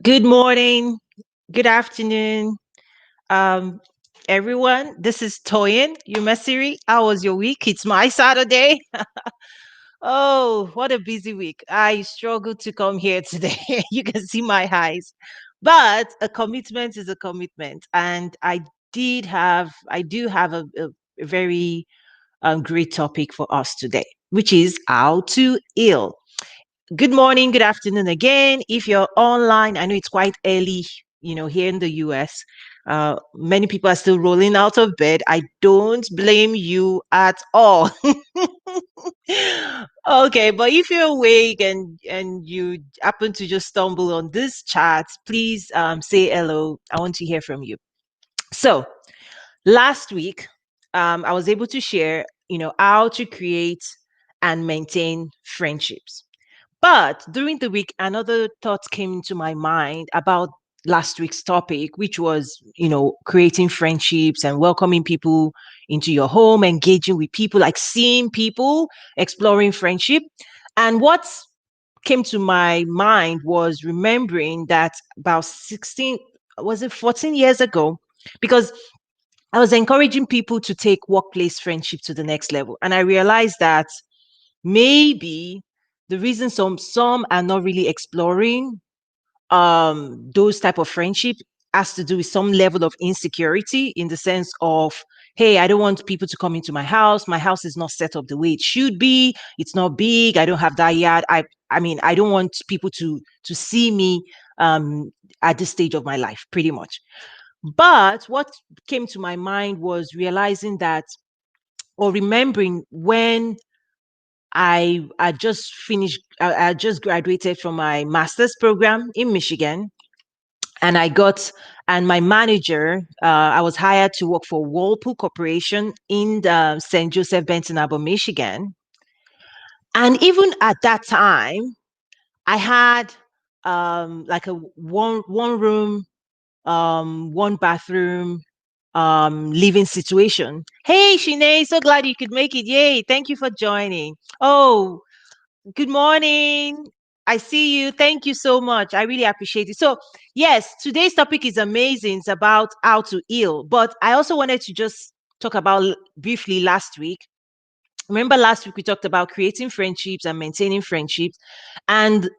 Good morning, good afternoon, um, everyone. This is Toyin Umesiri. How was your week? It's my Saturday. Oh, what a busy week. I struggled to come here today. You can see my highs. But a commitment is a commitment. And I do have a very great topic for us today, which is how to heal. Good morning, good afternoon again. If you're online, I know it's quite early, here in the US. Many people are still rolling out of bed. I don't blame you at all. Okay, but if you're awake and you happen to just stumble on this chat, please say hello. I want to hear from you. So last week, I was able to share, how to create and maintain friendships. But during the week, another thought came into my mind about last week's topic, which was, creating friendships and welcoming people into your home, engaging with people, like seeing people, exploring friendship. And what came to my mind was remembering that about 16, was it 14 years ago? Because I was encouraging people to take workplace friendship to the next level. And I realized that maybe the reason some are not really exploring those type of friendship has to do with some level of insecurity, in the sense of, hey, I don't want people to come into my house is not set up the way it should be, it's not big, I don't have that yard. I mean, I don't want people to see me um at this stage of my life, pretty much. But what came to my mind was realizing that, or remembering when I just finished, I just graduated from my master's program in Michigan, and and my manager, I was hired to work for Whirlpool Corporation in the St. Joseph, Benton Harbor, Michigan. And even at that time, I had like a one room, one bathroom, living situation. Hey, Shine, so glad you could make it. Yay, thank you for joining. Oh, good morning. I see you. Thank you so much. I really appreciate it. So, yes, today's topic is amazing. It's about how to heal. But I also wanted to just talk about briefly last week. Remember, last week we talked about creating friendships and maintaining friendships. And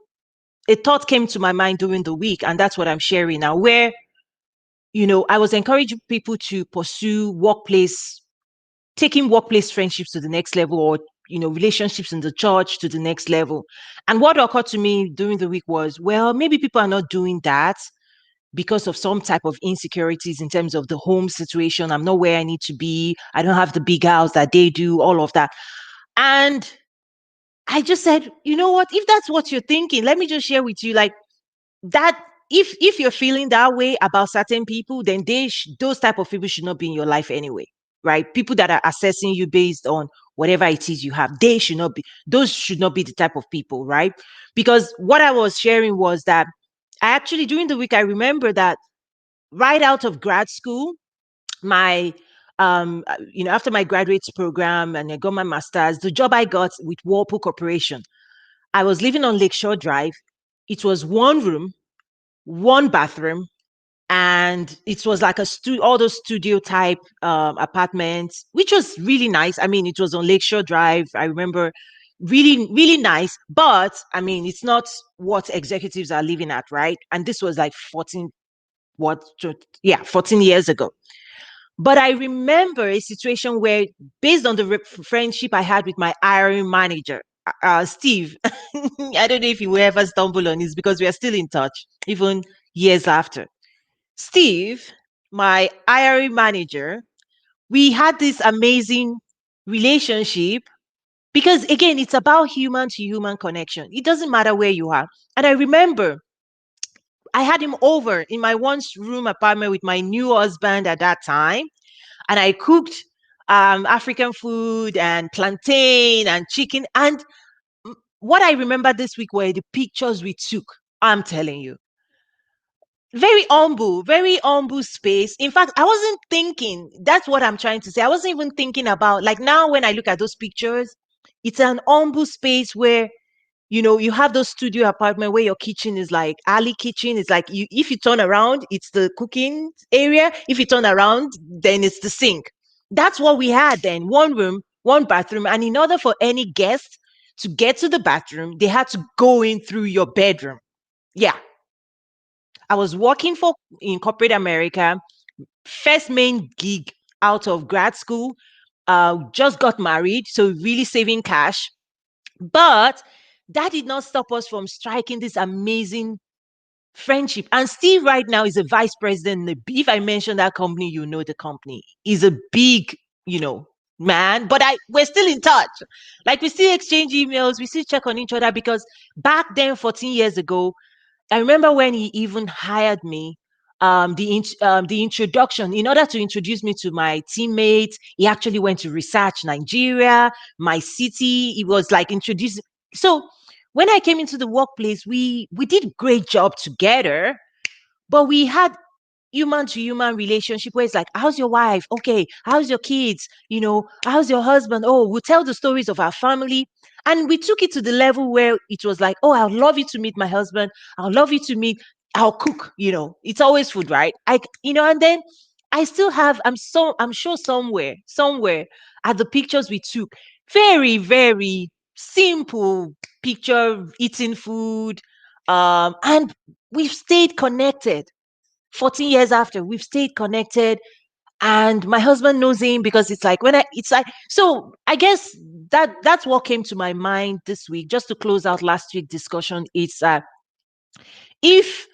a thought came to my mind during the week, and that's what I'm sharing now, where, I was encouraging people to pursue taking workplace friendships to the next level, or relationships in the church to the next level. And what occurred to me during the week was, well, maybe people are not doing that because of some type of insecurities in terms of the home situation. I'm not where I need to be, I don't have the big house that they do, all of that. And I just said, you know what, if that's what you're thinking, let me just share with you, like, that if you're feeling that way about certain people, then those type of people should not be in your life anyway, right? People that are assessing you based on whatever it is you have, those should not be the type of people, right? Because what I was sharing was that I actually, during the week, I remember that right out of grad school, my after my graduate program and I got my master's, the job I got with Whirlpool Corporation, I was living on Lakeshore Drive. It was one room, one bathroom, and it was like all those studio type apartments, which was really nice. I mean, it was on Lakeshore Drive. I remember, really, really nice. But I mean, it's not what executives are living at, right? And this was like 14 years ago. But I remember a situation where, based on the friendship I had with my hiring manager, Steve, I don't know if you will ever stumble on this, because we are still in touch, even years after. Steve, my hiring manager, we had this amazing relationship, because, again, it's about human to human connection. It doesn't matter where you are. And I remember I had him over in my one room apartment with my new husband at that time, and I cooked African food and plantain and chicken. And what I remember this week were the pictures we took. I'm telling you, very humble space. In fact, I wasn't thinking, that's what I'm trying to say. I wasn't even thinking about, like, now when I look at those pictures, it's an humble space where You have those studio apartment where your kitchen is like alley kitchen. It's like if you turn around, it's the cooking area. If you turn around, then it's the sink. That's what we had then. One room, one bathroom. And in order for any guest to get to the bathroom, they had to go in through your bedroom. Yeah. I was working for in corporate America, first main gig out of grad school. Just got married, so really saving cash. But that did not stop us from striking this amazing friendship. And Steve right now is a vice president. If I mention that company, you know the company. He's a big, you know, man. But we're still in touch. Like we still exchange emails, we still check on each other because back then, 14 years ago, I remember when he even hired me. The introduction, in order to introduce me to my teammates, he actually went to research Nigeria, my city. He was like introducing. So when I came into the workplace, we did a great job together, but we had human to human relationship where it's like, how's your wife? Okay, how's your kids? How's your husband? Oh, we'll tell the stories of our family. And we took it to the level where it was like, oh, I'd love you to meet my husband. I'd love you to meet, I'll cook, it's always food, right? And then I still have, I'm sure somewhere at the pictures we took, very, very simple picture, eating food. And we've stayed connected 14 years after. We've stayed connected, and my husband knows him because it's like, so I guess that's what came to my mind this week, just to close out last week's discussion. It's if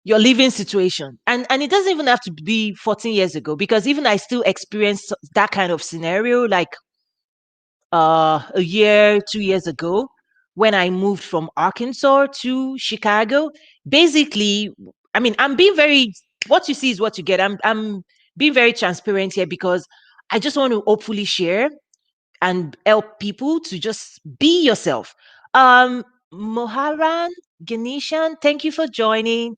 your living situation, and it doesn't even have to be 14 years ago, because even I still experience that kind of scenario, like a year, 2 years ago, when I moved from Arkansas to Chicago. Basically, I mean, I'm being very, what you see is what you get. I'm being very transparent here because I just want to hopefully share and help people to just be yourself. Moharan Ganeshan, thank you for joining.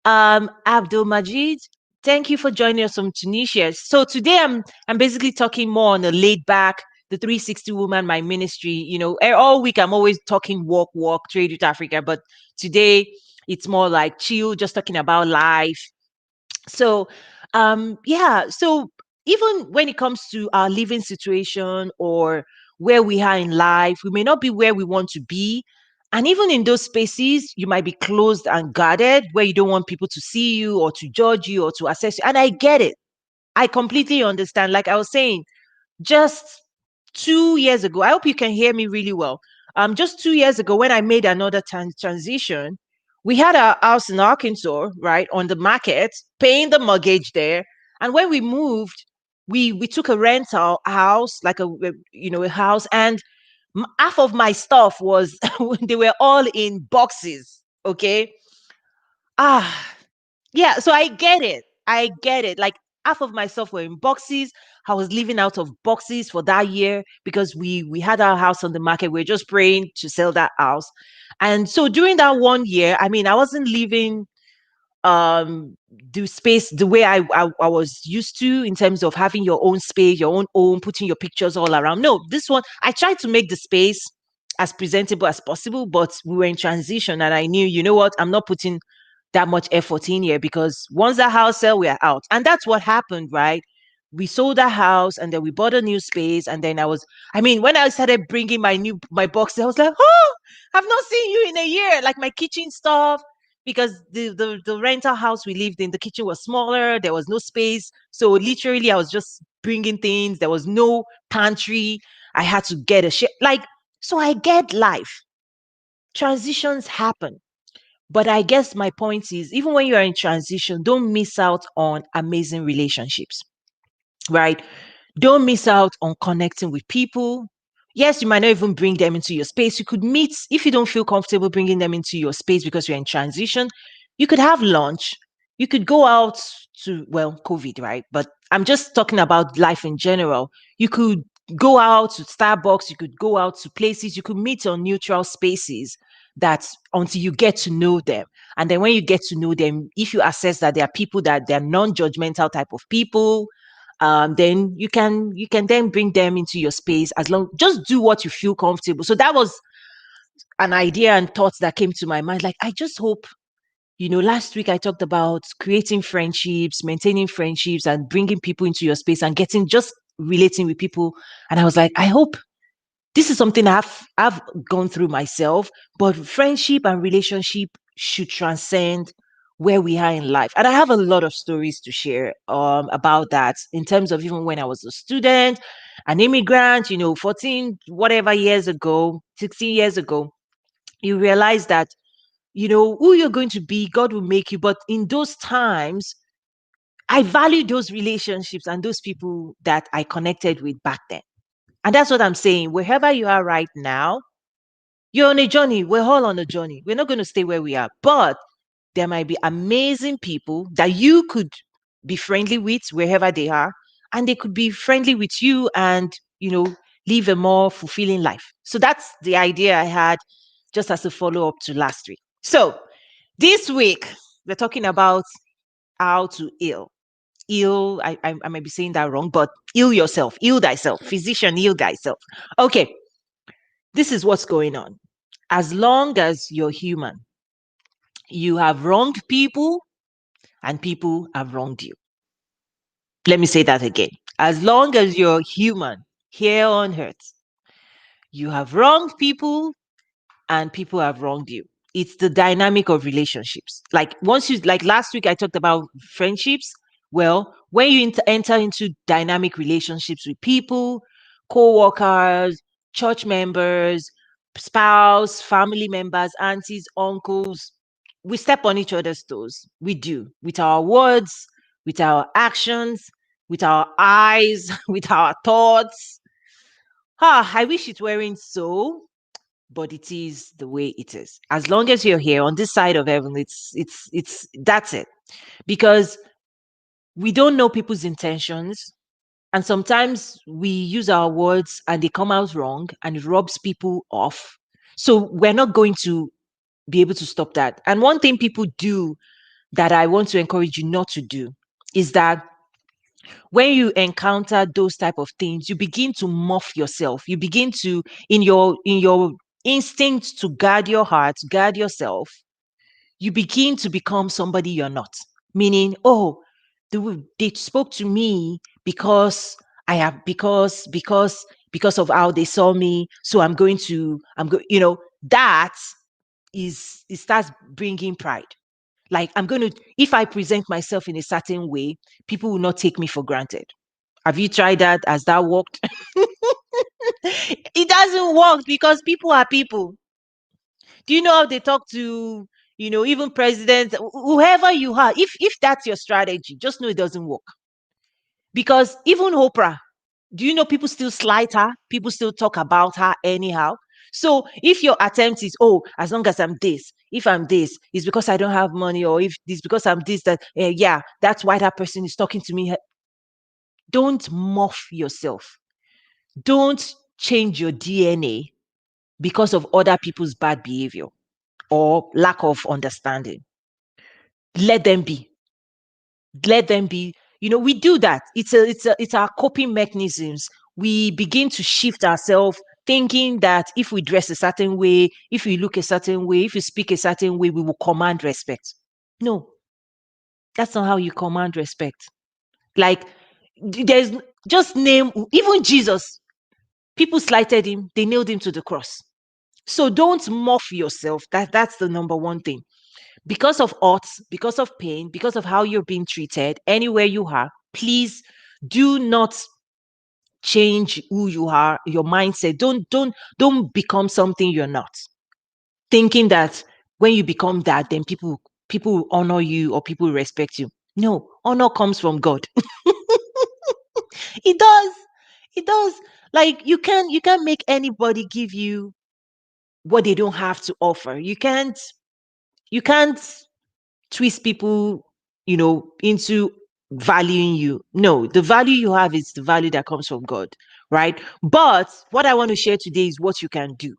Abdul Majid, thank you for joining us from Tunisia. So today I'm basically talking more on a laid back, the 360 woman, my ministry. All week I'm always talking walk, trade with Africa, but today it's more like chill, just talking about life. So yeah, so even when it comes to our living situation or where we are in life, we may not be where we want to be. And even in those spaces, you might be closed and guarded, where you don't want people to see you or to judge you or to assess you. And I get it. I completely understand. Like I was saying, just 2 years ago, I hope you can hear me really well. Just 2 years ago, when I made another transition, we had a house in Arkansas, right, on the market, paying the mortgage there. And when we moved, we took a rental house, like a house, and half of my stuff was they were all in boxes. Okay, ah, yeah, so I get it. I get it. Like half of my stuff were in boxes. I was living out of boxes for that year because we had our house on the market. We are just praying to sell that house. And so during that 1 year, I mean, I wasn't living the space the way I was used to, in terms of having your own space, your own home, putting your pictures all around. No, this one I tried to make the space as presentable as possible, but we were in transition, and I knew, you know what, I'm not putting that much effort in here, because once the house sell, we are out. And that's what happened, right? We sold the house, and then we bought a new space. And then I mean, when I started bringing my boxes, I was like, oh, I've not seen you in a year. Like my kitchen stuff, because the rental house we lived in, the kitchen was smaller. There was no space. So literally, I was just bringing things. There was no pantry. I had to get a shit. Like, so I get life. Transitions happen. But I guess my point is, even when you are in transition, don't miss out on amazing relationships, right? Don't miss out on connecting with people. Yes, you might not even bring them into your space. You could meet, if you don't feel comfortable bringing them into your space because you're in transition, you could have lunch. You could go out to, well, COVID, right? But I'm just talking about life in general. You could go out to Starbucks. You could go out to places. You could meet on neutral spaces, that until you get to know them. And then when you get to know them, if you assess that there are people that they're non-judgmental type of people, then you can then bring them into your space. As long, just do what you feel comfortable. So that was an idea and thoughts that came to my mind. Like, I just hope, last week I talked about creating friendships, maintaining friendships, and bringing people into your space and getting just relating with people. And I was like, I hope this is something I've gone through myself, but friendship and relationship should transcend where we are in life. And I have a lot of stories to share about that in terms of even when I was a student, an immigrant, 14 whatever years ago, 16 years ago, you realize that who you're going to be, God will make you. But in those times, I value those relationships and those people that I connected with back then. And that's what I'm saying. Wherever you are right now, you're on a journey. We're all on a journey. We're not going to stay where we are. But there might be amazing people that you could be friendly with wherever they are. And they could be friendly with you and, live a more fulfilling life. So that's the idea I had just as a follow up to last week. So this week, we're talking about how to heal. Heal, I might be saying that wrong, but heal yourself, heal thyself, physician, heal thyself. Okay, this is what's going on. As long as you're human, you have wronged people and people have wronged you. Let me say that again. As long as you're human here on earth, you have wronged people and people have wronged you. It's the dynamic of relationships. Like last week, I talked about friendships. Well, when you enter into dynamic relationships with people, co workers, church members, spouse, family members, aunties, uncles, we step on each other's toes. We do with our words, with our actions, with our eyes, with our thoughts. I wish it weren't so, but it is the way it is. As long as you're here on this side of heaven, it's that's it. Because we don't know people's intentions. And sometimes we use our words and they come out wrong and it robs people off. So we're not going to be able to stop that. And one thing people do that I want to encourage you not to do is that when you encounter those type of things, you begin to muff yourself. You begin to, in your instinct to guard your heart, guard yourself, you begin to become somebody you're not. Meaning, oh, they spoke to me because I have because of how they saw me. So I'm going. That is it starts bringing pride. Like if I present myself in a certain way, people will not take me for granted. Have you tried that? Has that worked? It doesn't work because people are people. Do you know how they talk to, even presidents, whoever you are? If that's your strategy, just know it doesn't work. Because even Oprah, do you know people still slight her? People still talk about her anyhow. So if your attempt is, oh, as long as I'm this, if I'm this, it's because I don't have money, or if this because I'm this, that yeah, that's why that person is talking to me. Don't morph yourself. Don't change your DNA because of other people's bad behavior or lack of understanding. Let them be. Let them be. We do that. It's our coping mechanisms. We begin to shift ourselves, thinking that if we dress a certain way, if we look a certain way, if we speak a certain way, we will command respect. No, that's not how you command respect. Like, there's just name, even Jesus, people slighted him, they nailed him to the cross. So don't morph yourself. That's the number one thing. Because of odds, because of pain, because of how you're being treated, anywhere you are, please do not change who you are, your mindset. Don't become something you're not. Thinking that when you become that, then people will honor you or people will respect you. No, honor comes from God. It does. It does. Like you can't make anybody give you what they don't have to offer. You can't twist people, into valuing you. No, the value you have is the value that comes from God, right? But what I want to share today is what you can do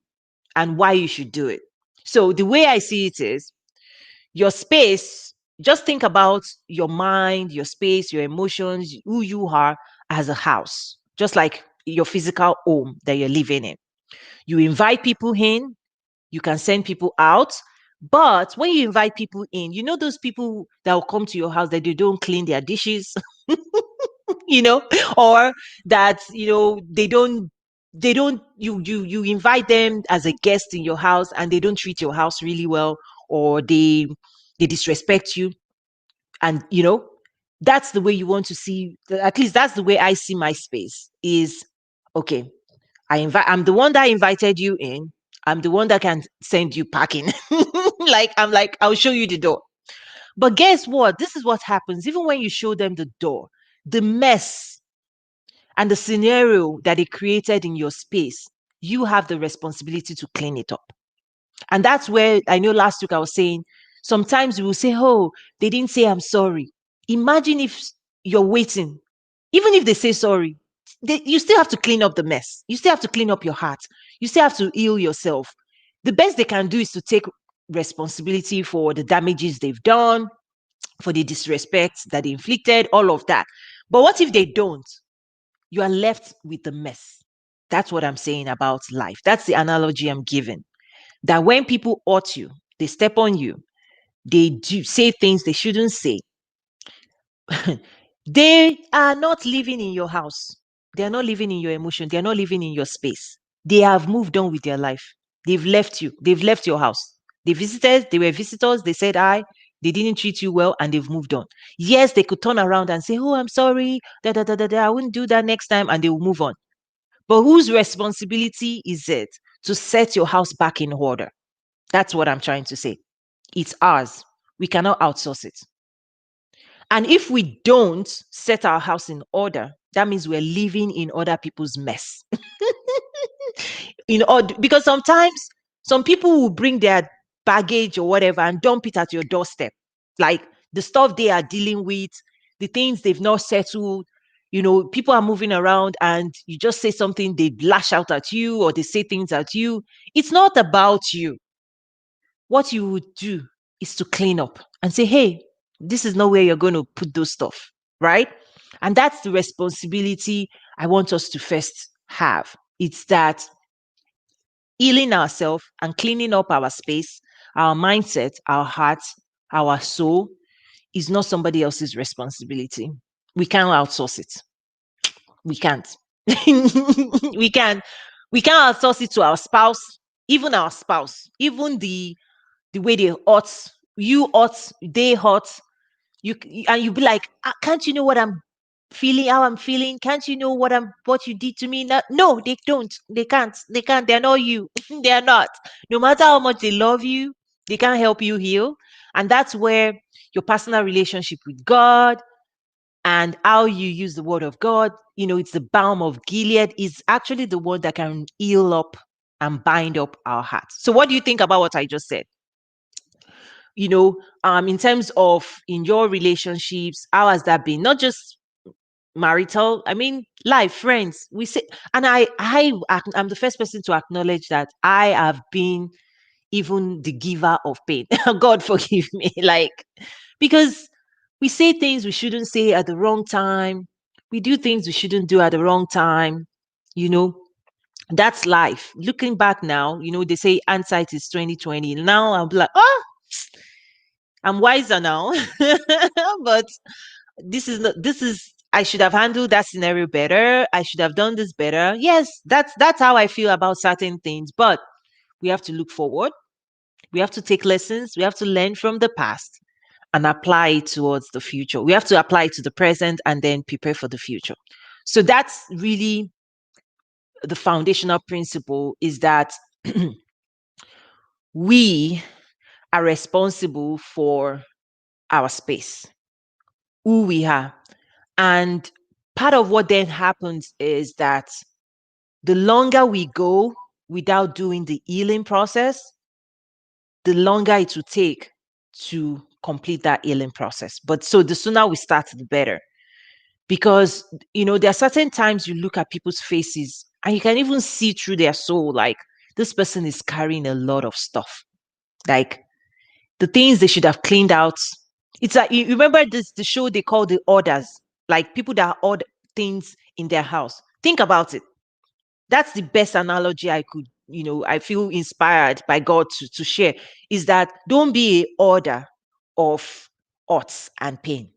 and why you should do it. So the way I see it is your space, just think about your mind, your space, your emotions, who you are as a house, just like your physical home that you're living in. You invite people in, You can send people out. But when you invite people in, you know those people that will come to your house that they don't clean their dishes, you know, or that, they don't you invite them as a guest in your house and they don't treat your house really well, or they disrespect you. And that's the way you want to see, at least that's the way I see my space is, okay, I'm the one that invited you in. I'm the one that can send you packing. Like, I'll show you the door. But guess what? This is what happens. Even when you show them the door, the mess and the scenario that they created in your space, you have the responsibility to clean it up. And that's where I know last week I was saying, sometimes we will say, oh, they didn't say I'm sorry. Imagine if you're waiting, even if they say sorry, you still have to clean up the mess. You still have to clean up your heart. You still have to heal yourself. The best they can do is to take responsibility for the damages they've done, for the disrespect that they inflicted, all of that. But what if they don't? You are left with the mess. That's what I'm saying about life. That's the analogy I'm giving. That when people hurt you, they step on you, they do say things they shouldn't say, they are not living in your house. They are not living in your emotion. They are not living in your space. They have moved on with their life. They've left you. They've left your house. They visited. They were visitors. They said hi. They didn't treat you well, and they've moved on. Yes, they could turn around and say, "Oh, I'm sorry. Da da da da da. I wouldn't do that next time," and they will move on. But whose responsibility is it to set your house back in order? That's what I'm trying to say. It's ours. We cannot outsource it. And if we don't set our house in order, that means we're living in other people's mess. Because sometimes some people will bring their baggage or whatever and dump it at your doorstep. Like the stuff they are dealing with, the things they've not settled. People are moving around and you just say something, they lash out at you or they say things at you. It's not about you. What you would do is to clean up and say, hey, this is not where you're going to put those stuff, right? And that's the responsibility I want us to first have. It's that healing ourselves and cleaning up our space, our mindset, our heart, our soul is not somebody else's responsibility. We can't outsource it. We can't. we can we can't outsource it to our spouse, even the way they hurt, you hurt, they hurt, and you be like, "Ah, can't you know what I'm feeling, how I'm feeling? Can't you know what you did to me?" No, they don't. They can't. They're not you. They are not. No matter how much they love you, they can't help you heal. And that's where your personal relationship with God and how you use the word of God, it's the balm of Gilead, is actually the word that can heal up and bind up our hearts. So what do you think about what I just said? In terms of in your relationships, how has that been? Not just marital, I mean, life, friends. We say, and I'm the first person to acknowledge that I have been even the giver of pain. God forgive me. Like, because we say things we shouldn't say at the wrong time. We do things we shouldn't do at the wrong time. You know, that's life. Looking back now, they say hindsight is 2020. Now I'm like, oh, I'm wiser now. But this is I should have handled that scenario better. I should have done this better. Yes, that's how I feel about certain things. But we have to look forward. We have to take lessons. We have to learn from the past and apply it towards the future. We have to apply it to the present and then prepare for the future. So that's really the foundational principle, is that we are responsible for our space, who we are. And part of what then happens is that the longer we go without doing the healing process, the longer it will take to complete that healing process. But so the sooner we start, the better. Because, there are certain times you look at people's faces and you can even see through their soul, like this person is carrying a lot of stuff. Like the things they should have cleaned out. It's like, you remember the show they call the orders, like people that order things in their house. Think about it. That's the best analogy I could I feel inspired by God to share is that don't be a order of odds and pain.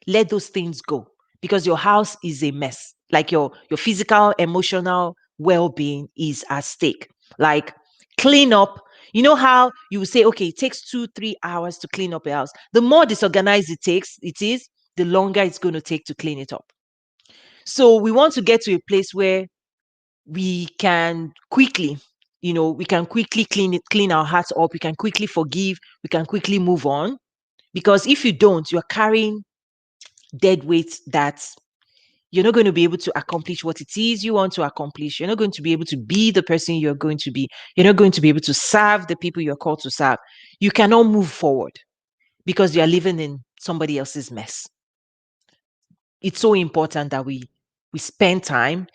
Let those things go, because your house is a mess. Like your physical, emotional well-being is at stake. Like, clean up. You know how you say, okay, it takes 2-3 hours to clean up a house. The more disorganized it is, the longer it's going to take to clean it up. So we want to get to a place where we can quickly, we can quickly clean our hearts up. We can quickly forgive. We can quickly move on. Because if you don't, you're carrying dead weight that you're not going to be able to accomplish what it is you want to accomplish. You're not going to be able to be the person you're going to be. You're not going to be able to serve the people you're called to serve. You cannot move forward because you are living in somebody else's mess. It's so important that we spend time.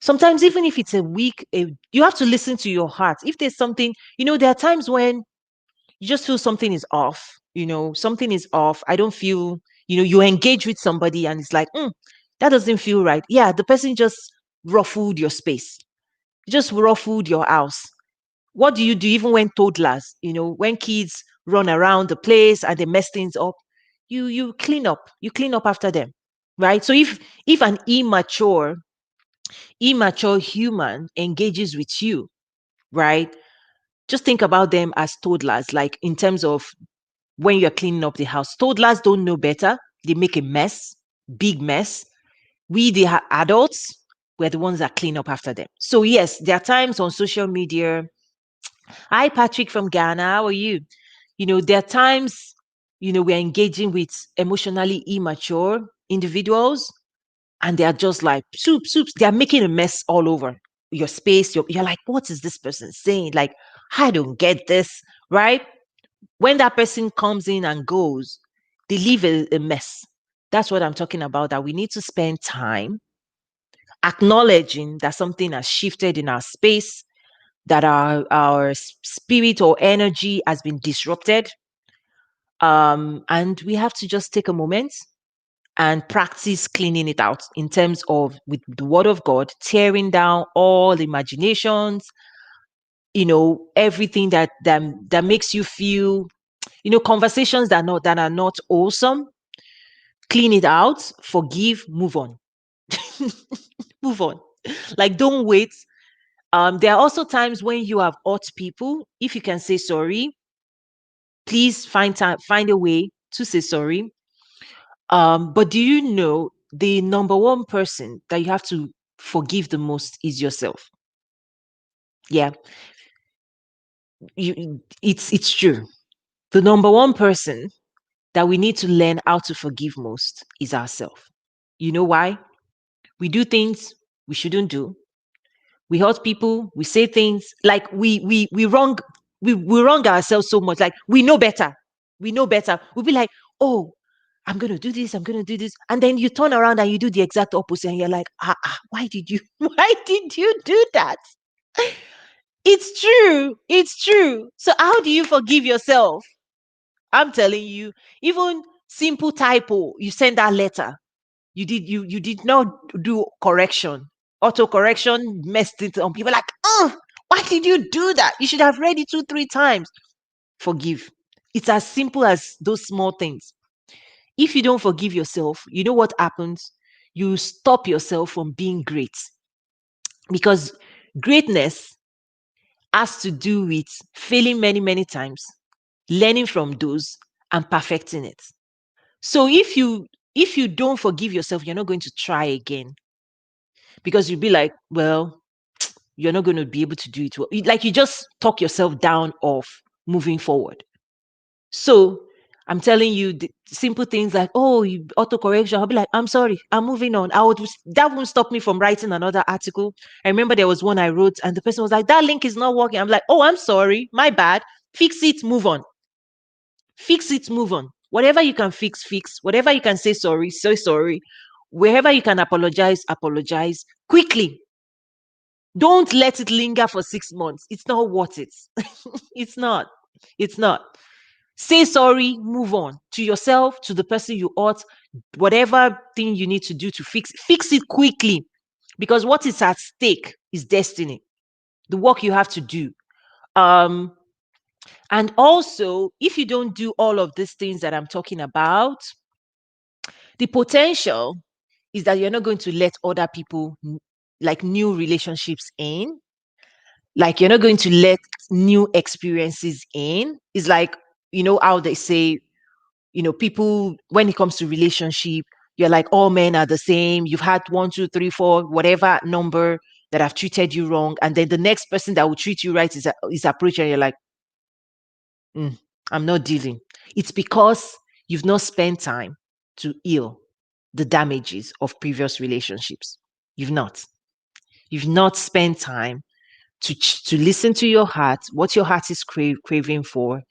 Sometimes, even if it's a week, you have to listen to your heart. If there's something, there are times when you just feel something is off. Something is off. I don't feel, you engage with somebody and it's like, that doesn't feel right. Yeah, the person just ruffled your space, just ruffled your house. What do you do even when toddlers, when kids run around the place and they mess things up? You clean up. You clean up after them, right? So if an immature human engages with you, right? Just think about them as toddlers, like in terms of when you're cleaning up the house. Toddlers don't know better. They make a mess, big mess. We, the adults, we're the ones that clean up after them. So, yes, there are times on social media. Hi, Patrick from Ghana. How are you? There are times, we're engaging with emotionally immature individuals, and they're just like soups. They're making a mess all over your space. You're like, what is this person saying? Like, I don't get this, right? When that person comes in and goes, they leave a mess. That's what I'm talking about, that we need to spend time acknowledging that something has shifted in our space, that our spirit or energy has been disrupted. And we have to just take a moment and practice cleaning it out in terms of, with the word of God, tearing down all imaginations, everything that makes you feel, conversations that are not awesome. Clean it out, forgive, move on. Move on. Like, don't wait. There are also times when you have hurt people. If you can say sorry, please find a way to say sorry. But do you know the number one person that you have to forgive the most is yourself? Yeah, it's true. The number one person that we need to learn how to forgive most is ourselves. You know why? We do things we shouldn't do. We hurt people. We say things like we wrong we wrong ourselves so much. Like, we know better. We know better. We'll be like, oh, I'm gonna do this. I'm gonna do this, and then you turn around and you do the exact opposite, and you're like, why did you why did you do that? It's true. It's true. So how do you forgive yourself? I'm telling you, even simple typo, you send that letter. You did not do correction. Auto correction messed it on. People like, oh, why did you do that? You should have read it 2-3 times. Forgive. It's as simple as those small things. If you don't forgive yourself, you know what happens? You stop yourself from being great. Because greatness has to do with failing many, many times, learning from those, and perfecting it. So if you don't forgive yourself, you're not going to try again, because you'll be like, well, you're not going to be able to do it well. Like, you just talk yourself down of moving forward. So I'm telling you, the simple things like, oh, you autocorrection. I'll be like, I'm sorry, I'm moving on. That won't stop me from writing another article. I remember there was one I wrote, and the person was like, that link is not working. I'm like, oh, I'm sorry, my bad. Fix it, move on. Fix it, move on. Whatever you can fix, fix. Whatever you can say sorry, say sorry. Wherever you can apologize, apologize quickly. Don't let it linger for 6 months. It's not worth it. It's not. It's not. Say sorry, move on to yourself, to the person you hurt, whatever thing you need to do to fix it quickly, because what is at stake is destiny. the work you have to do. Um, and also, if you don't do all of these things that I'm talking about, the potential is that you're not going to let other people, like new relationships in, like you're not going to let new experiences in. It's like, how they say, people, when it comes to relationship, you're like, all men are the same. You've had one, two, three, four, whatever number that have treated you wrong. And then the next person that will treat you right is approaching, and you're like, "Mm, I'm not dealing." It's because you've not spent time to heal the damages of previous relationships. You've not. You've not spent time to listen to your heart, what your heart is craving for.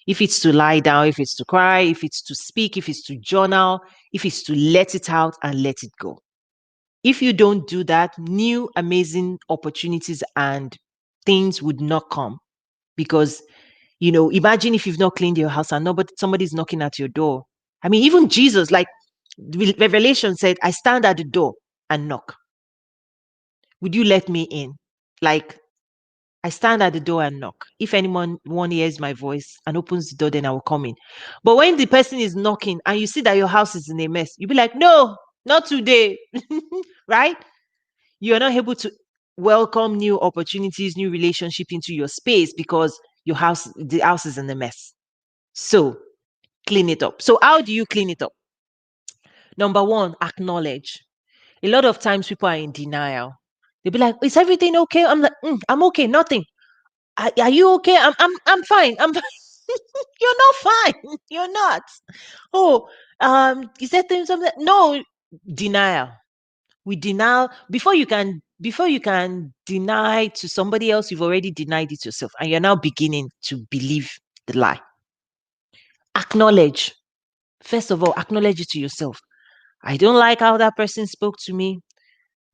If it's to lie down, if it's to cry, if it's to speak, if it's to journal, if it's to let it out and let it go. If you don't do that, new amazing opportunities and things would not come, because imagine if you've not cleaned your house and nobody somebody's knocking at your door. I mean, even Jesus, like Revelation said, I stand at the door and knock. Would you let me in? Like, I stand at the door and knock. If anyone one hears my voice and opens the door, then I will come in. But when the person is knocking and you see that your house is in a mess, you'll be like, no, not today. Right? You're not able to welcome new opportunities, new relationship into your space because the house is in a mess. So clean it up. So how do you clean it up? Number one, acknowledge. A lot of times people are in denial. They'll be like, is everything okay? I'm like, I'm okay, nothing. Are you okay? I'm fine. I'm fine. You're not fine. You're not. Oh, is there things something? No, denial. We deny before you can deny to somebody else, you've already denied it yourself, and you're now beginning to believe the lie. Acknowledge. First of all, acknowledge it to yourself. I don't like how that person spoke to me.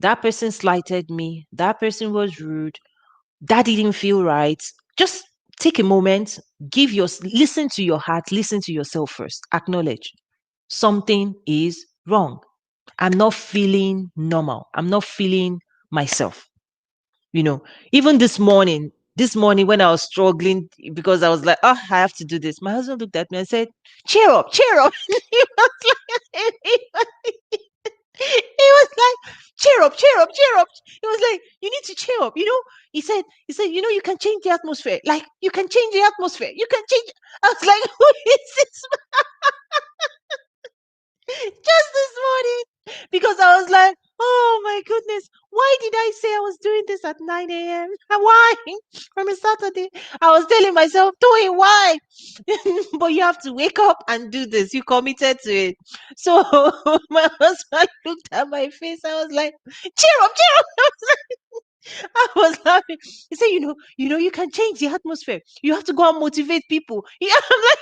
That person slighted me. That person was rude. That didn't feel right. Just take a moment, listen to your heart, listen to yourself first. Acknowledge something is wrong. I'm not feeling normal. I'm not feeling myself. You know, even this morning when I was struggling because I was like, oh, I have to do this. My husband looked at me and said, cheer up, cheer up. He was like, cheer up, cheer up, cheer up. He was like, you need to cheer up. He said, you can change the atmosphere. Like, you can change the atmosphere. You can change. I was like, who is this just this morning? Because I was like, oh my goodness, why did I say I was doing this at 9 a.m.? Why? From a Saturday. I was telling myself, doing why? But you have to wake up and do this. You committed to it. So my husband looked at my face. I was like, cheer up, cheer up. I was laughing. He said, you can change the atmosphere. You have to go and motivate people. Yeah, I'm like,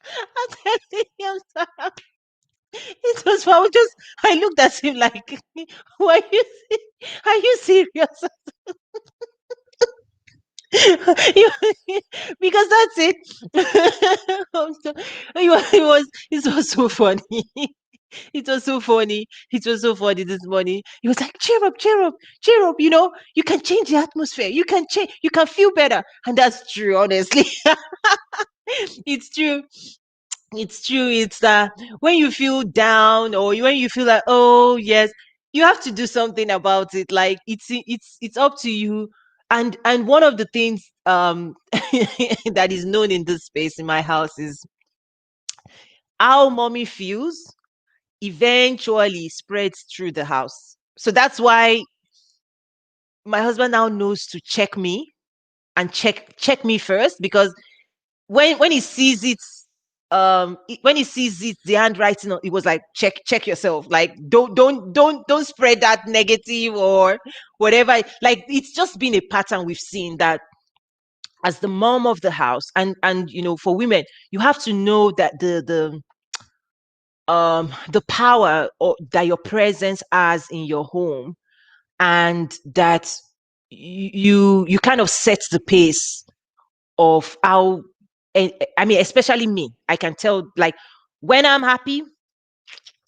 I'm telling you, I'm sorry. It was fun. I looked at him like, why are you serious? You- because that's it. It was so funny. It was so funny. It was so funny this morning. He was like, cheer up, cheer up, cheer up. You can change the atmosphere. You can feel better. And that's true, honestly. It's true. It's true. It's when you feel down or when you feel like, oh yes, you have to do something about it. Like it's up to you. And one of the things that is known in this space in my house is how mommy feels eventually spreads through the house. So that's why my husband now knows to check me and check me first, because when he sees it, when he sees it, the handwriting it was like, check yourself, like don't spread that negative or whatever. Like, it's just been a pattern we've seen that as the mom of the house, and for women, you have to know that the power that your presence has in your home, and that you kind of set the pace of how. And I mean, especially me, I can tell, like, when I'm happy,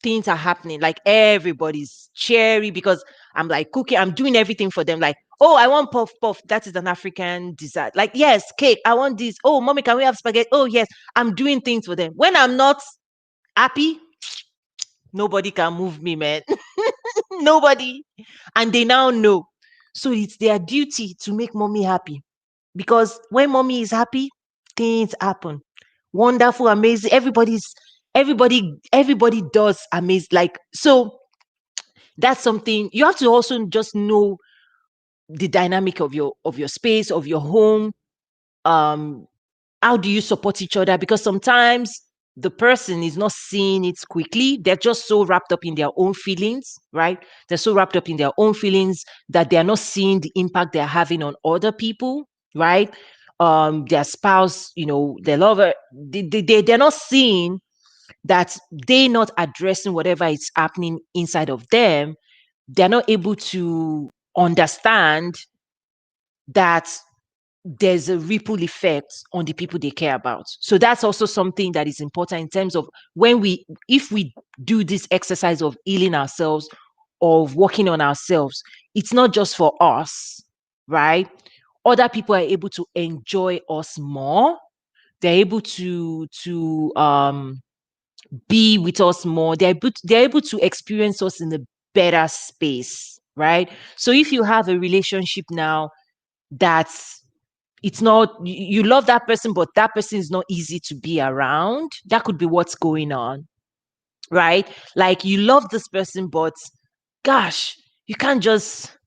things are happening. Like, everybody's cheery because I'm like cooking, I'm doing everything for them. Like, oh, I want puff puff. That is an African dessert. Like, yes, cake. I want this. Oh, mommy, can we have spaghetti? Oh, yes. I'm doing things for them. When I'm not happy, nobody can move me, man. Nobody. And they now know. So it's their duty to make mommy happy. Because when mommy is happy, things happen. Wonderful, amazing. Everybody does amazing. Like, so that's something you have to also just know the dynamic of your space, of your home. Um, how do you support each other? Because sometimes the person is not seeing it quickly. They're just so wrapped up in their own feelings, right? They're so wrapped up in their own feelings that they're not seeing the impact they're having on other people, right? Their spouse, their lover, they're not seeing that they're not addressing whatever is happening inside of them. They're not able to understand that there's a ripple effect on the people they care about. So that's also something that is important in terms of if we do this exercise of healing ourselves, of working on ourselves, it's not just for us, right? Other people are able to enjoy us more. They're able to be with us more. They're able to experience us in a better space, right? So if you have a relationship now that's it's not you love that person, but that person is not easy to be around, that could be what's going on, right? Like you love this person, but gosh, you can't just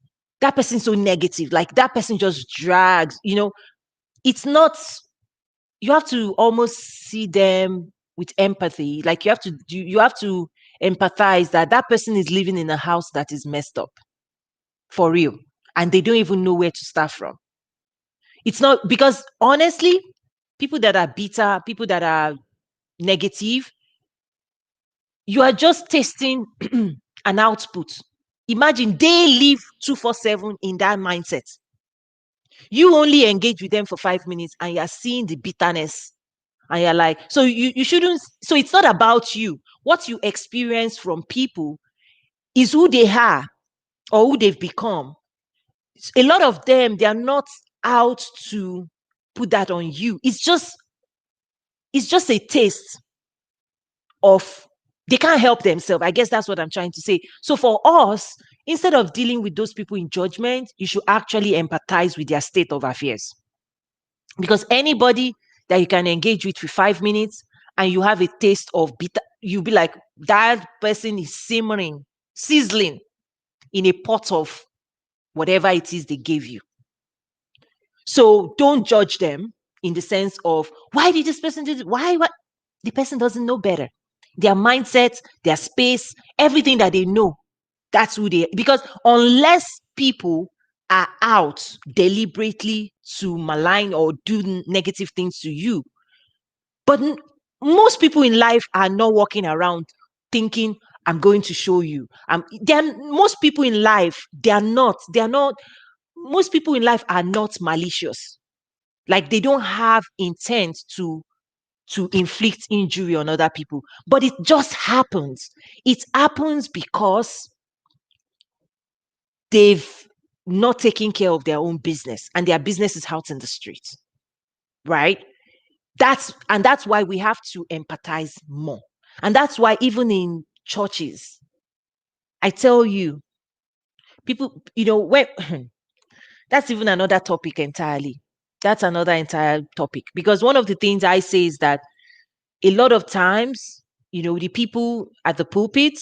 that person's so negative, like that person just drags, it's not you have to almost see them with empathy. Like you have to empathize that that person is living in a house that is messed up for real, and they don't even know where to start from. It's not because honestly, people that are bitter, people that are negative, you are just tasting an output. Imagine they live 247 in that mindset. You only engage with them for 5 minutes and you're seeing the bitterness. And you're like, so you shouldn't, so it's not about you. What you experience from people is who they are or who they've become. A lot of them, they are not out to put that on you. It's just a taste of they can't help themselves. I guess that's what I'm trying to say. So for us, instead of dealing with those people in judgment, you should actually empathize with their state of affairs. Because anybody that you can engage with for 5 minutes and you have a taste of bitter, you'll be like, that person is simmering, sizzling in a pot of whatever it is they gave you. So don't judge them in the sense of why did this person do this? Why? What? The person doesn't know better. Their mindset, their space, everything that they know, that's who they. Because unless people are out deliberately to malign or do negative things to you, but most people in life are not walking around thinking, "I'm going to show you." Most people in life, they are not. They are not. Most people in life are not malicious. Like they don't have intent to inflict injury on other people. But it just happens. It happens because they've not taken care of their own business and their business is out in the streets. Right? That's why we have to empathize more. And that's why even in churches, I tell you, people, when that's even another topic entirely. That's another entire topic. Because one of the things I say is that a lot of times, the people at the pulpit,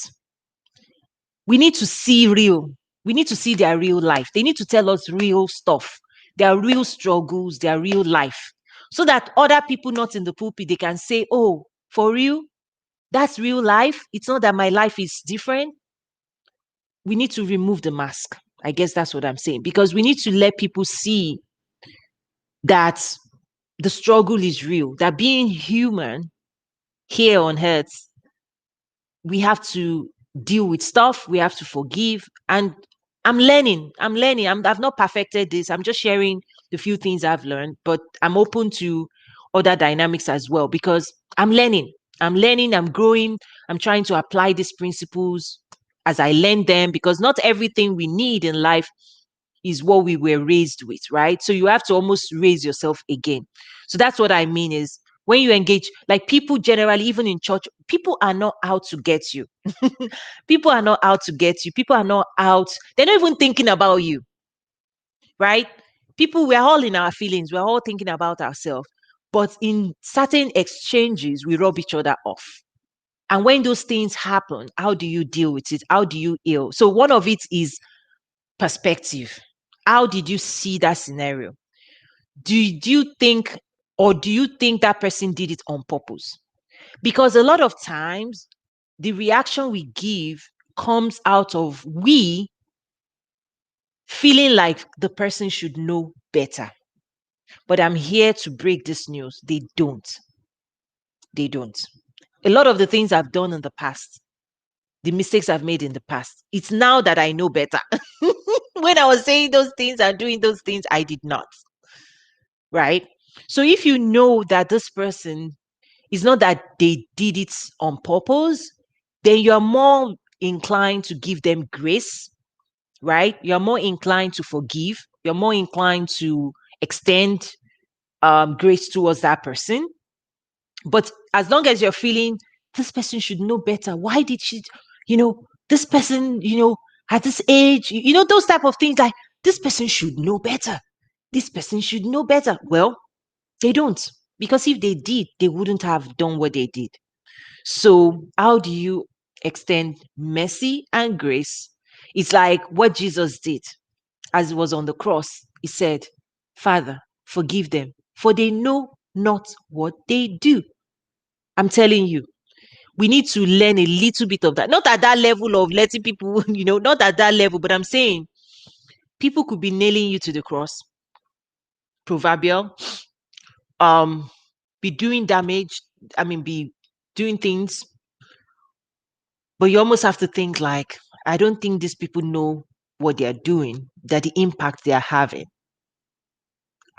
we need to see real. We need to see their real life. They need to tell us real stuff, their real struggles, their real life. So that other people not in the pulpit, they can say, oh, for real, that's real life. It's not that my life is different. We need to remove the mask. I guess that's what I'm saying. Because we need to let people see that the struggle is real, that being human here on earth, we have to deal with stuff, we have to forgive. And I've not perfected this. I'm just sharing the few things I've learned, but I'm open to other dynamics as well because I'm learning, I'm growing, I'm trying to apply these principles as I learn them, because not everything we need in life is what we were raised with, right? So you have to almost raise yourself again. So that's what I mean is when you engage, like people generally, even in church, people are not out to get you. People are not out to get you. People are not out, they're not even thinking about you, right? People, we're all in our feelings, we're all thinking about ourselves. But in certain exchanges, we rub each other off. And when those things happen, how do you deal with it? How do you heal? So one of it is perspective. How did you see that scenario? Do you think, or do you think that person did it on purpose? Because a lot of times the reaction we give comes out of we feeling like the person should know better. But I'm here to break this news. They don't. They don't. A lot of the things I've done in the past, the mistakes I've made in the past, it's now that I know better. When I was saying those things and doing those things, I did not. Right? So if you know that this person, is not that they did it on purpose, then you're more inclined to give them grace, right? You're more inclined to forgive. You're more inclined to extend grace towards that person. But as long as you're feeling this person should know better, why did she, you know, this person, at this age, those type of things, like this person should know better. This person should know better. Well, they don't. Because if they did, they wouldn't have done what they did. So, how do you extend mercy and grace? It's like what Jesus did as he was on the cross. He said, Father, forgive them, for they know not what they do. I'm telling you, we need to learn a little bit of that. Not at that level of letting people, not at that level, but I'm saying people could be nailing you to the cross, proverbial, um, be doing damage, be doing things, but you almost have to think like, I don't think these people know what they are doing, that the impact they are having.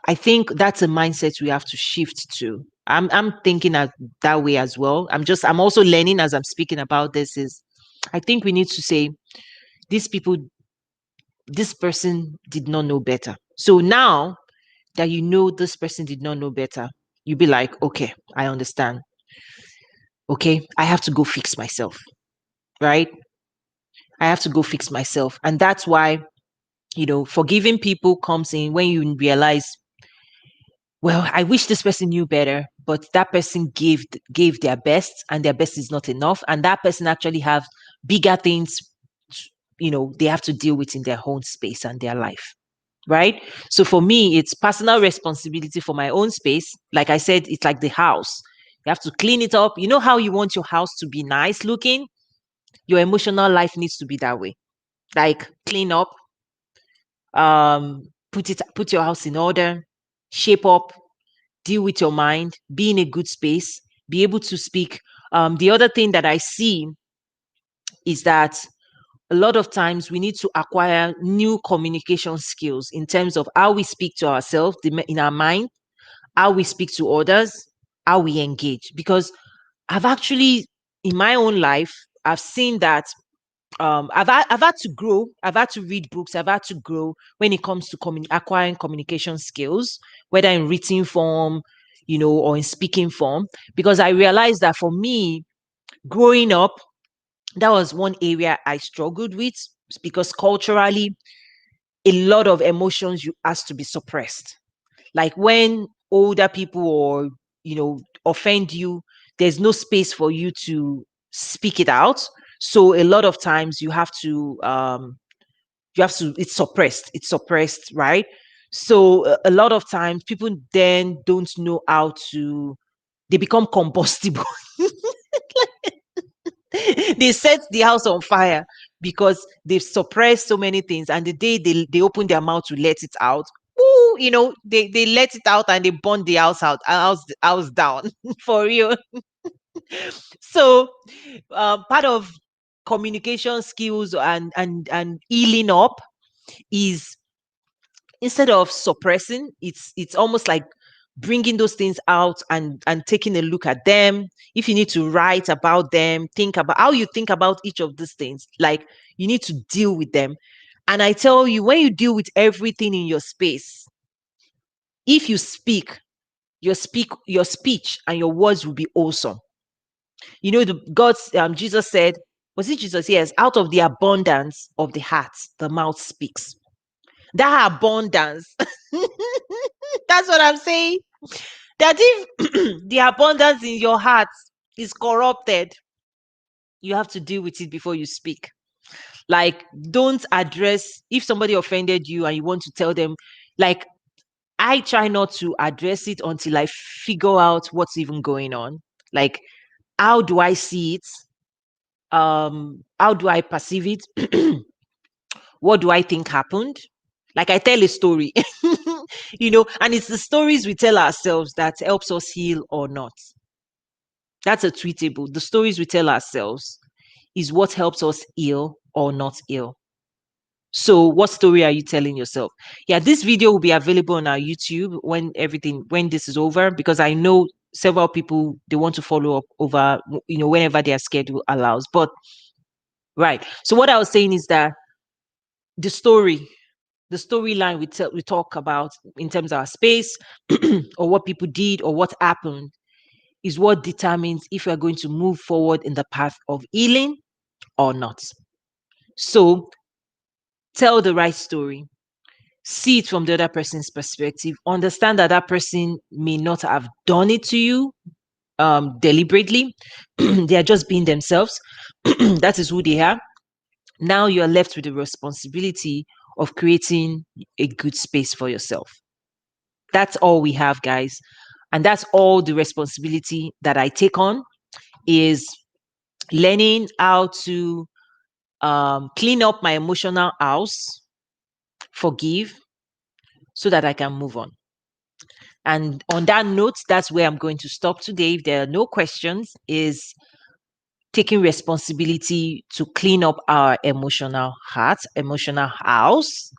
I think that's a mindset we have to shift to. I'm thinking that way as well. I'm also learning as I'm speaking about this is I think we need to say these people, this person did not know better. So now that you know this person did not know better, you be like, okay, I understand. Okay, I have to go fix myself, right? I have to go fix myself. And that's why, forgiving people comes in when you realize, well, I wish this person knew better, but that person gave their best and their best is not enough. And that person actually have bigger things, they have to deal with in their own space and their life. Right. So for me, it's personal responsibility for my own space. Like I said, it's like the house. You have to clean it up. You know how you want your house to be nice looking? Your emotional life needs to be that way. Like clean up, put your house in order, shape up, deal with your mind, be in a good space, be able to speak. The other thing that I see is that a lot of times we need to acquire new communication skills in terms of how we speak to ourselves in our mind, how we speak to others, how we engage. Because I've actually, in my own life, I've seen that I've had to grow. I've had to read books. I've had to grow when it comes to acquiring communication skills, whether in written form, or in speaking form. Because I realized that for me, growing up, that was one area I struggled with because culturally, a lot of emotions you has to be suppressed. Like when older people or offend you, there's no space for you to speak it out. So a lot of times you have to it's suppressed, right? So a lot of times people then don't know how to, they become combustible. They set the house on fire because they've suppressed so many things, and the day they open their mouth to let it out, ooh, they let it out and they burn the house out, house down for real. So part of communication skills and healing up is, instead of suppressing, it's almost like bringing those things out and taking a look at them. If you need to write about them, think about how you think about each of these things. Like, you need to deal with them. And I tell you, when you deal with everything in your space, if you speak, your speech and your words will be awesome. You know, the God's Jesus said, was it Jesus? Yes, out of the abundance of the heart, the mouth speaks. That abundance. That's what I'm saying. That if the abundance in your heart is corrupted, you have to deal with it before you speak. Like, don't address, if somebody offended you and you want to tell them, like, I try not to address it until I figure out what's even going on. Like, how do I see it? How do I perceive it? What do I think happened? Like, I tell a story, and it's the stories we tell ourselves that helps us heal or not. That's a tweetable. The stories we tell ourselves is what helps us heal or not heal. So what story are you telling yourself? Yeah, this video will be available on our YouTube when this is over, because I know several people, they want to follow up over, whenever their schedule allows. But right. So what I was saying is that the storyline we talk about in terms of our space or what people did or what happened is what determines if we're going to move forward in the path of healing or not. So tell the right story. See it from the other person's perspective. Understand that that person may not have done it to you deliberately. They are just being themselves. That is who they are. Now you're left with the responsibility of creating a good space for yourself. That's all we have, guys. And that's all the responsibility that I take on, is learning how to clean up my emotional house, forgive, so that I can move on. And on that note, that's where I'm going to stop today. If there are no questions, is taking responsibility to clean up our emotional heart, emotional house.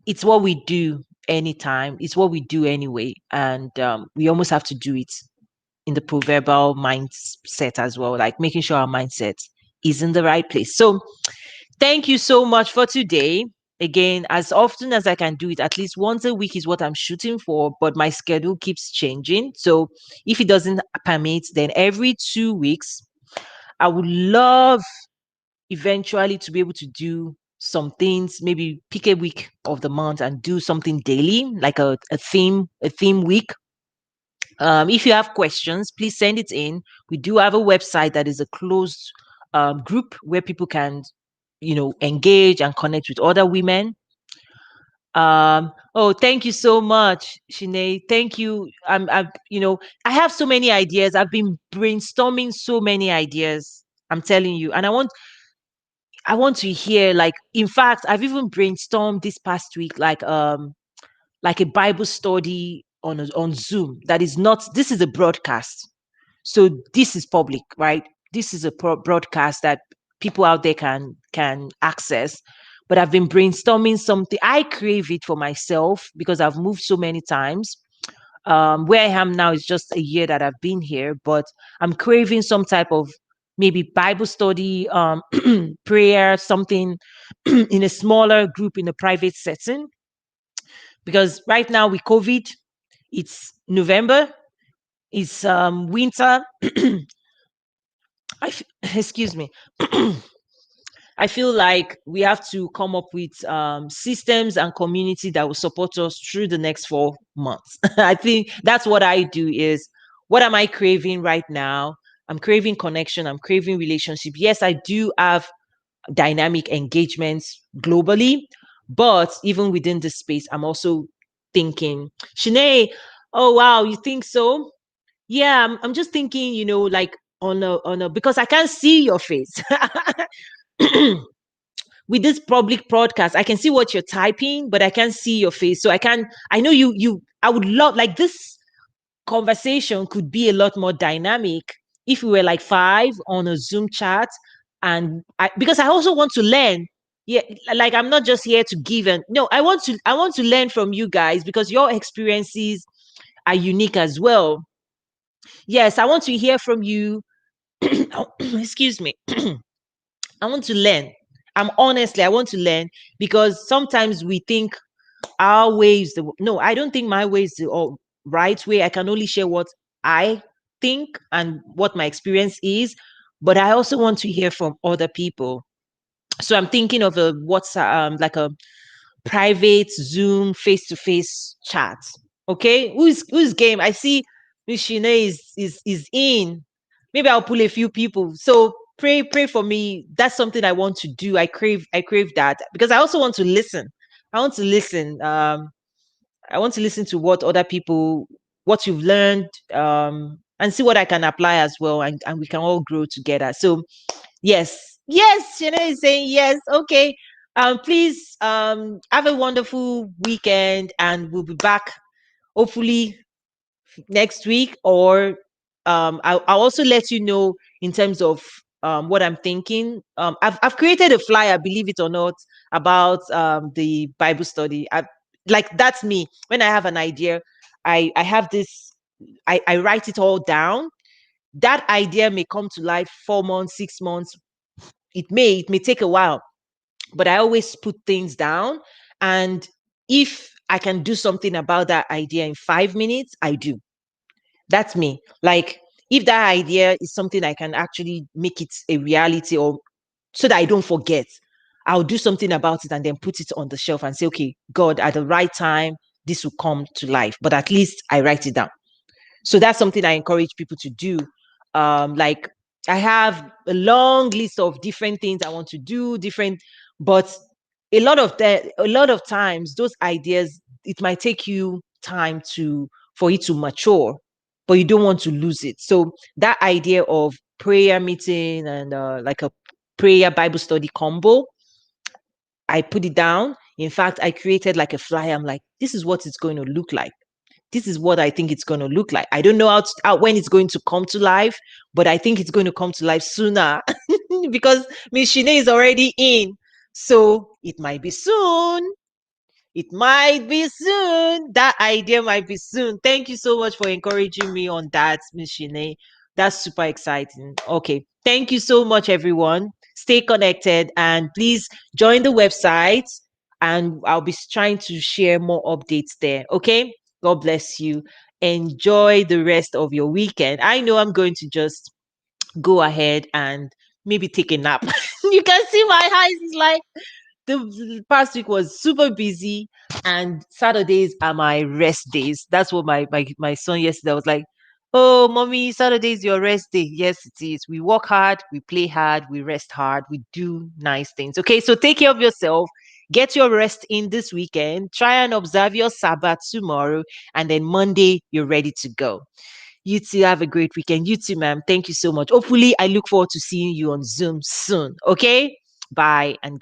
It's what we do anytime. It's what we do anyway. And we almost have to do it in the proverbial mindset as well, like making sure our mindset is in the right place. So thank you so much for today. Again, as often as I can do it, at least once a week is what I'm shooting for, but my schedule keeps changing. So if it doesn't permit, then every 2 weeks. I would love eventually to be able to do some things, maybe pick a week of the month and do something daily, like a theme week. If you have questions, please send it in. We do have a website that is a closed group where people can, engage and connect with other women. Oh, thank you so much, Shine. Thank you. I have so many ideas. I've been brainstorming so many ideas. I'm telling you, and I want to hear, like, in fact, I've even brainstormed this past week, like a Bible study on Zoom. That is not. This is a broadcast, so this is public, right? This is a broadcast that people out there can access. But I've been brainstorming something. I crave it for myself because I've moved so many times. Where I am now is just a year that I've been here, but I'm craving some type of maybe Bible study, prayer, something in a smaller group in a private setting. Because right now with COVID, it's November, it's winter. Excuse me. I feel like we have to come up with systems and community that will support us through the next 4 months. I think that's what I do. Is what am I craving right now? I'm craving connection. I'm craving relationship. Yes, I do have dynamic engagements globally, but even within this space, I'm also thinking, Shanae, oh wow, you think so? Yeah, I'm just thinking, like on a because I can't see your face. With this public broadcast, I can see what you're typing, but I can't see your face. So I know I would love, like, this conversation could be a lot more dynamic if we were like five on a Zoom chat. And because I also want to learn. Yeah, like I'm not just here to give, and no, I want to learn from you guys because your experiences are unique as well. Yes, I want to hear from you. Excuse me. I want to learn. I want to learn because sometimes we think our way is the no, I don't think my way is the right way. I can only share what I think and what my experience is, but I also want to hear from other people. So I'm thinking of a WhatsApp, like a private Zoom face-to-face chat. Okay, who's game? I see Miss Shine is in. Maybe I'll pull a few people. So pray for me. That's something I want to do. I crave that because I also want to listen. I want to listen. I want to listen to what other people, what you've learned, and see what I can apply as well, and we can all grow together. So yes, yes, Shana is saying yes. Okay. Please have a wonderful weekend, and we'll be back hopefully next week. Or I'll also let you know in terms of what I'm thinking. I've created a flyer, believe it or not, about the Bible study. Like that's me. When I have an idea, I have this. I write it all down. That idea may come to life 4 months, 6 months. It may take a while, but I always put things down. And if I can do something about that idea in 5 minutes, I do. That's me. Like if that idea is something I can actually make it a reality, or so that I don't forget, I'll do something about it and then put it on the shelf and say, okay, God, at the right time, this will come to life. But at least I write it down. So that's something I encourage people to do. Like I have a long list of different things I want to do, different, but a lot of times, those ideas, it might take you time to for it to mature, but you don't want to lose it. So that idea of prayer meeting and like a prayer Bible study combo, I put it down. In fact, I created like a flyer. I'm like, this is what it's going to look like. This is what I think it's going to look like. I don't know when it's going to come to life, but I think it's going to come to life sooner because Miss Shine is already in. So it might be soon. It might be soon. That idea might be soon. Thank you so much for encouraging me on that, Miss Shine. That's super exciting. Okay. Thank you so much, everyone. Stay connected and please join the website, and I'll be trying to share more updates there. Okay. God bless you. Enjoy the rest of your weekend. I know I'm going to just go ahead and maybe take a nap. You can see my eyes is like the past week was super busy, and Saturdays are my rest days. That's what my son yesterday was like, oh mommy, Saturday is your rest day. Yes, it is. We work hard, we play hard, we rest hard, we do nice things. Okay, so take care of yourself. Get your rest in this weekend. Try and observe your Sabbath tomorrow, and then Monday you're ready to go. You too have a great weekend. You too, ma'am. Thank you so much. Hopefully, I look forward to seeing you on Zoom soon. Okay, bye and